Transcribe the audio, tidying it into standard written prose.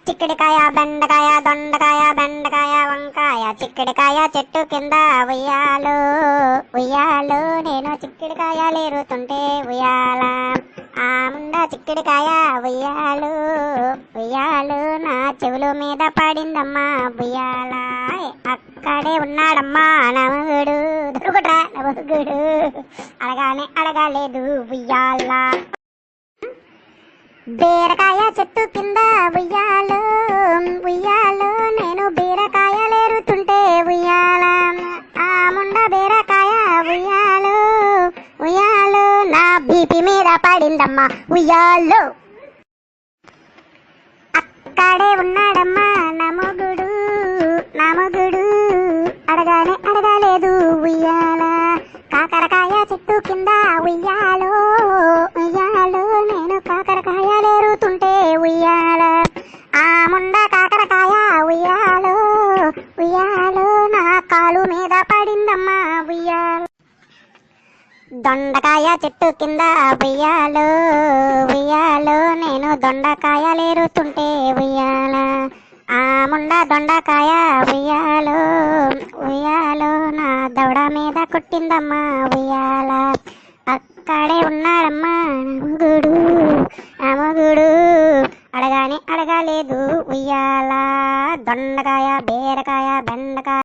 చిక్కుడుకాయ బెండకాయ దొండకాయ బెండకాయ వంకాయ చిక్కుడుకాయ చెట్టు కింద ఉయ్యాలు ఉయ్యాలు నేను చిక్కుడుకాయలు ఏరుతుంటే ఉయ్యాల ఆ ముండ చిక్కుడుకాయ ఉయ్యాలు ఉయ్యాలు నా చెవుల మీద పడిందమ్మా ఉయ్యాల అక్కడే ఉన్నాడమ్మా నమగుడు దొరుకుట్రా నమగుడు అడగానే అడగలేదు ఉయ్యాల బీరకాయ చెట్టు కింద ఉయ్యాలు ఉయ్యాలు నేను బీరకాయలేరుతుంటే ఉయ్యాల ఆ ముండ బీరకాయ ఉయ్యాలు ఉయ్యాలు నా బీపీ మీద పడిందమ్మా ఉయ్యాలు అక్కడే ఉన్నాడమ్మా నమగుడు నమగుడు అడగానే అడగలేదు ఉయ్యాల కాకరకాయ చెట్టు కింద ఉయ్యాలు ఉయ్యాలు నేను కాకరకాయలేరుతుంటే ఉయ్యాల ఆ ముండ కాకరకాయ ఉయ్యాలు ఉయ్యాలు నా కాలు మీద పడిందమ్మా ఉయ్యాల దొండకాయ చెట్టు కింద ఉయ్యాలు ఉయ్యాలు నేను దొండకాయలేరుతుంటే ఉయ్యాల ఆ ముండ దొండకాయ ఉయ్యాలు ఉయ్యాలు నా దవడ మీద కొట్టిందమ్మా ఉయ్యాల అక్కడే ఉన్నాడమ్మా నమగుడు నమగుడు అడగానే అడగలేదు ఉయ్యాల దొండకాయ బీరకాయ బెండకాయ